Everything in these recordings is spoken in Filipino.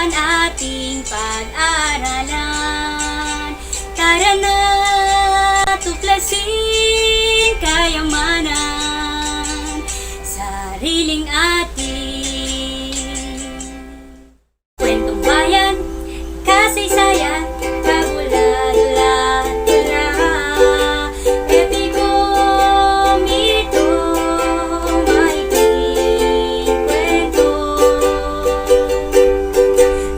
naman ating pag-aralan. Tara na, tuklasin kayamanan, sariling ating kwentong bayan, kasaysayan, kabula-dula, epiko, mito, maikling kwento.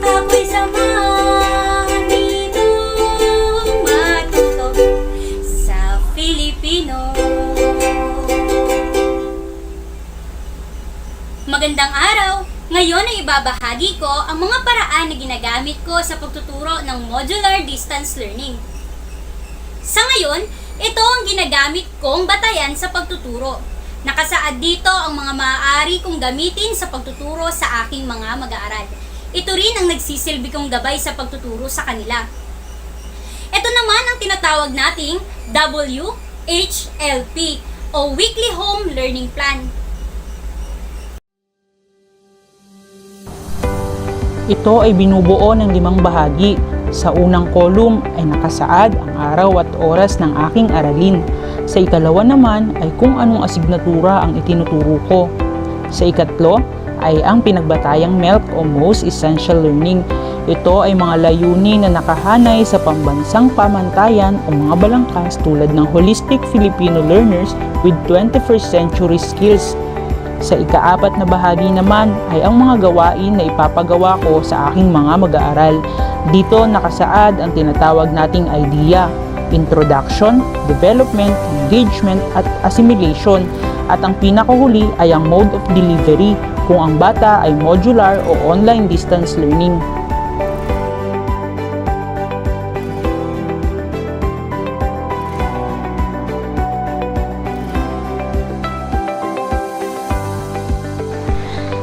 Ako'y samahan nitong matuto sa Filipino. Magandang araw! Ngayon ay ibabahagi ko ang mga paraan na ginagamit ko sa pagtuturo ng modular distance learning. Sa ngayon, ito ang ginagamit kong batayan sa pagtuturo. Nakasaad dito ang mga maaari kong gamitin sa pagtuturo sa aking mga mag-aaral. Ito rin ang nagsisilbi kong gabay sa pagtuturo sa kanila. Ito naman ang tinatawag nating WHLP o Weekly Home Learning Plan. Ito ay binubuo ng 5 bahagi. Sa unang kolum ay nakasaad ang araw at oras ng aking aralin. Sa ikalawa naman ay kung anong asignatura ang itinuturo ko. Sa ikatlo ay ang pinagbatayang MELC o Most Essential Learning. Ito ay mga layunin na nakahanay sa pambansang pamantayan o mga balangkas tulad ng Holistic Filipino Learners with 21st Century Skills. Sa ika-4 na bahagi naman ay ang mga gawain na ipapagawa ko sa aking mga mag-aaral. Dito nakasaad ang tinatawag nating idea, introduction, development, engagement at assimilation. At ang pinakahuli ay ang mode of delivery kung ang bata ay modular o online distance learning.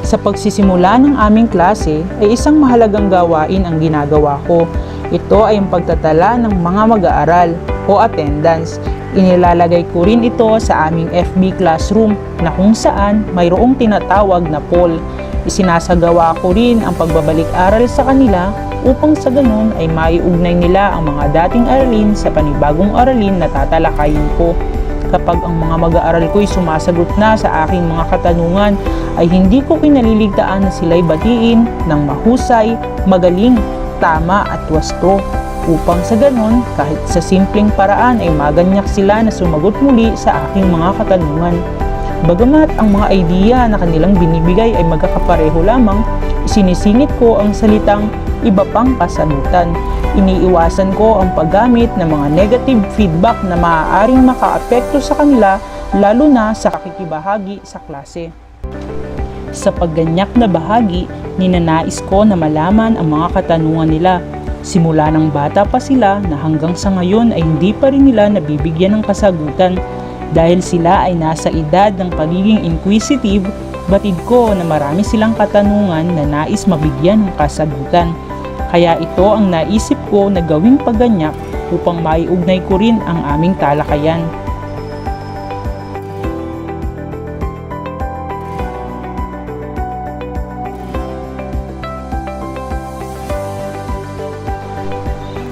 Sa pagsisimula ng aming klase ay isang mahalagang gawain ang ginagawa ko. Ito ay ang pagtatala ng mga mag-aaral o attendance. Inilalagay ko rin ito sa aming FB classroom na kung saan mayroong tinatawag na poll. Isinasagawa ko rin ang pagbabalik-aral sa kanila upang sa ganun ay maiugnay nila ang mga dating aralin sa panibagong aralin na tatalakayin ko. Kapag ang mga mag-aaral ko'y sumasagot na sa aking mga katanungan, ay hindi ko kinaliligtaan na sila'y batiin ng mahusay, magaling, tama at wasto. Upang sa ganon, kahit sa simpleng paraan ay maganyak sila na sumagot muli sa aking mga katanungan. Bagamat ang mga idea na kanilang binibigay ay magkakapareho lamang, isinisingit ko ang salitang iba pang kasagutan. Iniiwasan ko ang paggamit ng mga negative feedback na maaaring makaapekto sa kanila, lalo na sa pakikibahagi sa klase. Sa pagganyak na bahagi, ninanais ko na malaman ang mga katanungan nila. Simula ng bata pa sila na hanggang sa ngayon ay hindi pa rin nila nabibigyan ng kasagutan. Dahil sila ay nasa edad ng pagiging inquisitive, batid ko na marami silang katanungan na nais mabigyan ng kasagutan. Kaya ito ang naisip ko na gawing pagganyak upang maiugnay ko rin ang aming talakayan.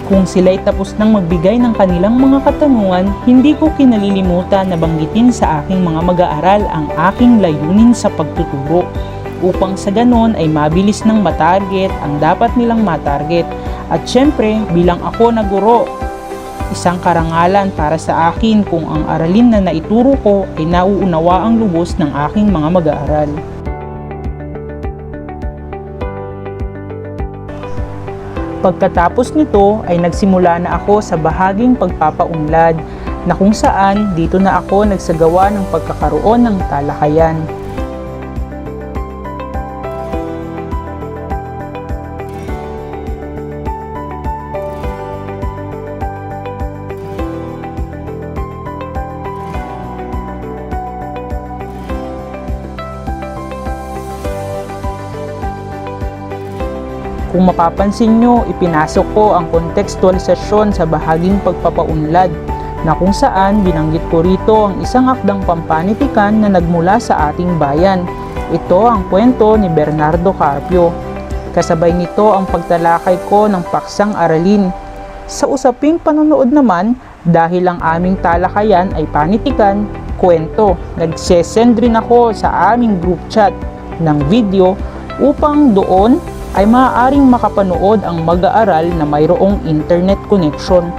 Kung sila'y tapos nang magbigay ng kanilang mga katanungan, hindi ko kinalilimutan na banggitin sa aking mga mag-aaral ang aking layunin sa pagtuturo. Upang sa ganon ay mabilis ng matarget ang dapat nilang matarget. At syempre, bilang ako na guro, isang karangalan para sa akin kung ang aralin na naituro ko ay nauunawa ang lubos ng aking mga mag-aaral. Pagkatapos nito ay nagsimula na ako sa bahaging pagpapaunlad na kung saan dito na ako nagsagawa ng pagkakaroon ng talakayan. Kung mapapansin nyo, ipinasok ko ang kontekstualisasyon sa bahaging pagpapaunlad na kung saan binanggit ko rito ang isang akdang pampanitikan na nagmula sa ating bayan. Ito ang kwento ni Bernardo Carpio. Kasabay nito ang pagtalakay ko ng paksang aralin. Sa usaping panonood naman, dahil ang aming talakayan ay panitikan, kwento, nagsesend rin ako sa aming group chat ng video upang doon ay maaaring makapanood ang mag-aaral na mayroong internet connection.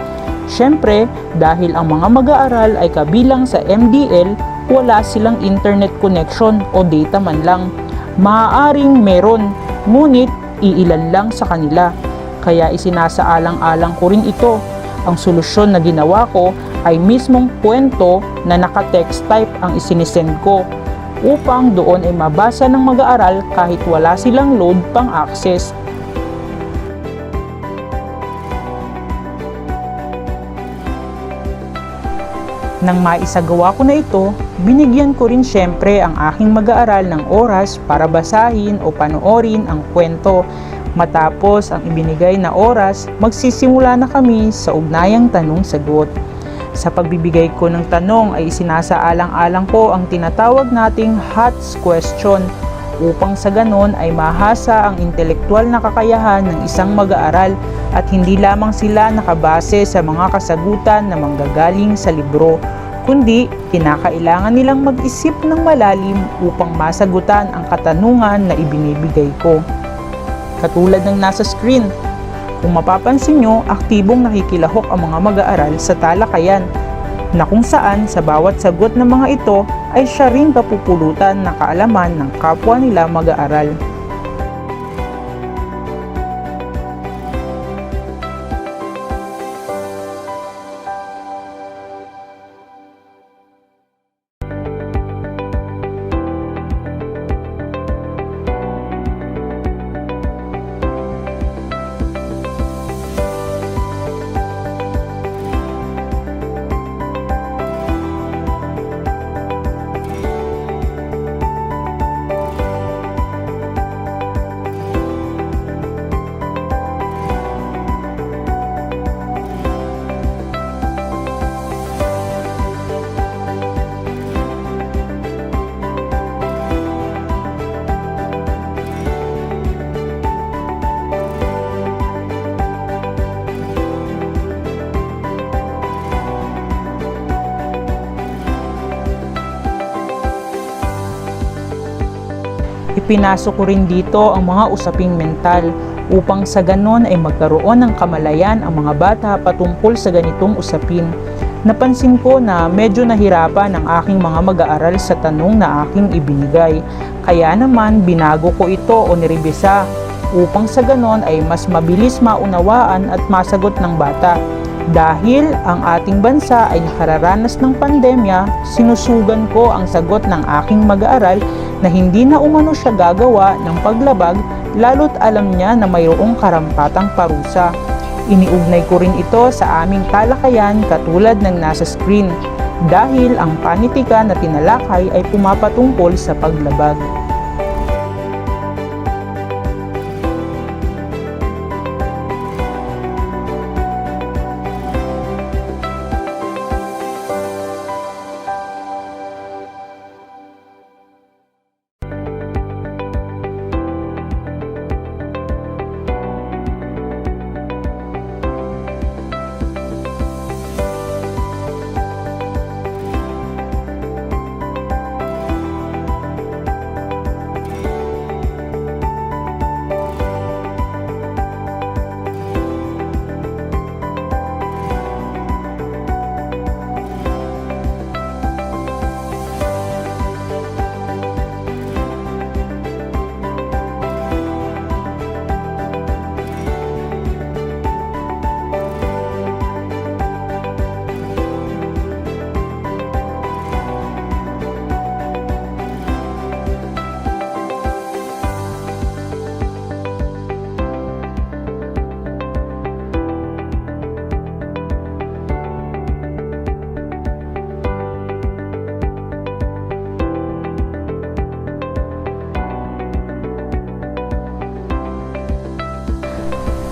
Siyempre, dahil ang mga mag-aaral ay kabilang sa MDL, wala silang internet connection o data man lang. Maaaring meron, ngunit iilan lang sa kanila. Kaya isinasaalang-alang ko rin ito. Ang solusyon na ginawa ko ay mismong kwento na naka-text type ang isinisend ko upang doon ay mabasa ng mag-aaral kahit wala silang load pang access. Nang maisagawa ko na ito, binigyan ko rin syempre ang aking mag-aaral ng oras para basahin o panoorin ang kwento. Matapos ang ibinigay na oras, magsisimula na kami sa ugnayang tanong-sagot. Sa pagbibigay ko ng tanong ay isinasaalang-alang ko ang tinatawag nating HOTS question upang sa ganon ay mahasa ang intelektual na kakayahan ng isang mag-aaral at hindi lamang sila nakabase sa mga kasagutan na manggagaling sa libro, kundi kinakailangan nilang mag-isip ng malalim upang masagutan ang katanungan na ibinibigay ko. Katulad ng nasa screen, kung mapapansin nyo, aktibong nakikilahok ang mga mag-aaral sa talakayan na kung saan sa bawat sagot ng mga ito ay siya ring kapupulutan ng kaalaman ng kapwa nila mag-aaral. Ipinasok ko rin dito ang mga usaping mental upang sa ganon ay magkaroon ng kamalayan ang mga bata patungkol sa ganitong usapin. Napansin ko na medyo nahirapan ang aking mga mag-aaral sa tanong na aking ibinigay. Kaya naman binago ko ito o nirebisa upang sa ganon ay mas mabilis maunawaan at masagot ng bata. Dahil ang ating bansa ay nakararanas ng pandemya, sinusugan ko ang sagot ng aking mag-aaral na hindi na umano siya gagawa ng paglabag lalo't alam niya na mayroong karampatang parusa. Iniugnay ko rin ito sa aming talakayan katulad ng nasa screen dahil ang panitikan na tinalakay ay pumapatungkol sa paglabag.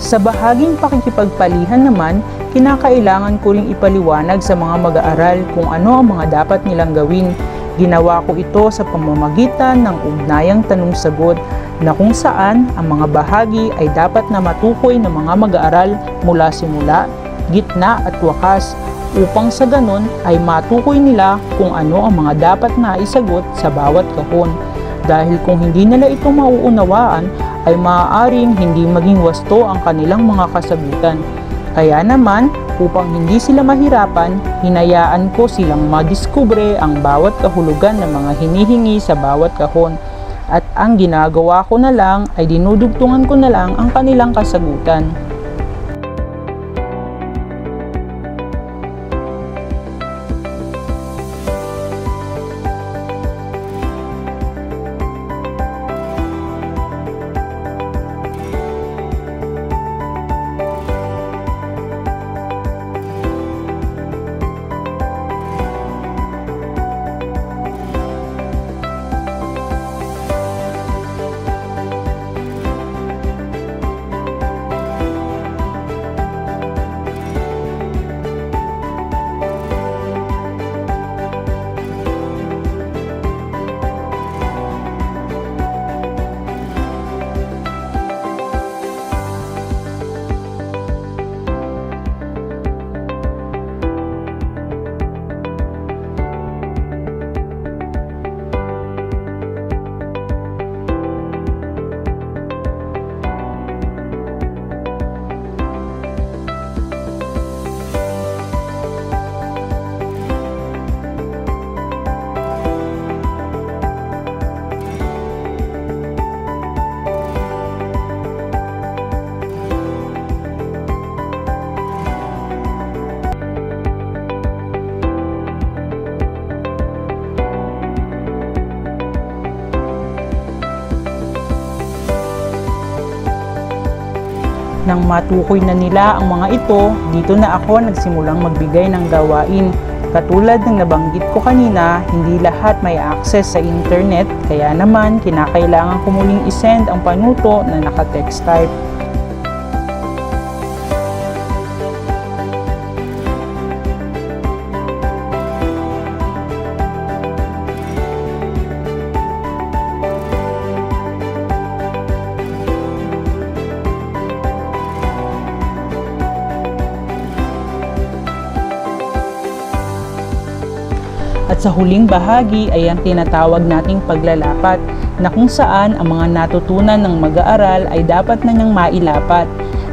Sa bahaging pakikipagpalihan naman, kinakailangan ko ring ipaliwanag sa mga mag-aaral kung ano ang mga dapat nilang gawin. Ginawa ko ito sa pamamagitan ng ugnayang tanong-sagot na kung saan ang mga bahagi ay dapat na matukoy ng mga mag-aaral mula simula, gitna at wakas upang sa ganon ay matukoy nila kung ano ang mga dapat na isagot sa bawat kahon. Dahil kung hindi nila ito mauunawaan ay maaaring hindi maging wasto ang kanilang mga kasagutan. Kaya naman, upang hindi sila mahirapan, hinayaan ko silang madiskubre ang bawat kahulugan ng mga hinihingi sa bawat kahon. At ang ginagawa ko na lang ay dinudugtungan ko na lang ang kanilang kasagutan. Nang matukoy na nila ang mga ito, dito na ako nagsimulang magbigay ng gawain. Katulad ng nabanggit ko kanina, hindi lahat may access sa internet, kaya naman kinakailangan ko muling isend ang panuto na naka-text type. At sa huling bahagi ay ang tinatawag nating paglalapat na kung saan ang mga natutunan ng mag-aaral ay dapat na niyang mailapat.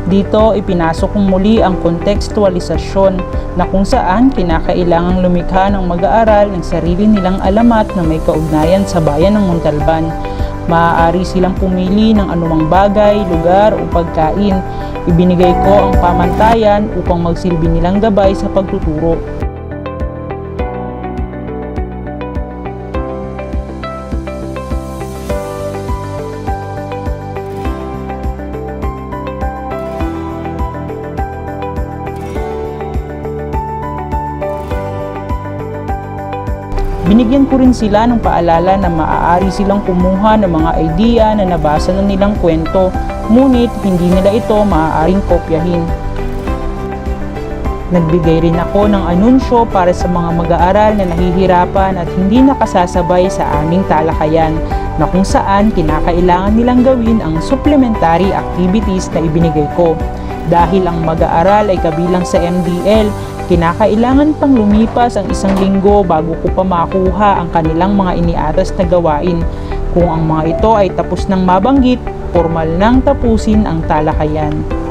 Dito ipinasok kong muli ang kontekstualisasyon na kung saan kinakailangang lumikha ng mag-aaral ng sarili nilang alamat na may kaugnayan sa bayan ng Montalban. Maaari silang pumili ng anumang bagay, lugar o pagkain. Ibinigay ko ang pamantayan upang magsilbi nilang gabay sa pagtuturo. Binigyan ko rin sila ng paalala na maaari silang kumuha ng mga idea na nabasa na nilang kwento, ngunit hindi nila ito maaaring kopyahin. Nagbigay rin ako ng anunsyo para sa mga mag-aaral na nahihirapan at hindi nakasasabay sa aming talakayan, na kung saan kinakailangan nilang gawin ang supplementary activities na ibinigay ko. Dahil ang mag-aaral ay kabilang sa MDL, kinakailangan pang lumipas ang 1 linggo bago ko pa makuha ang kanilang mga iniatas na gawain. Kung ang mga ito ay tapos nang mabanggit, formal nang tapusin ang talakayan.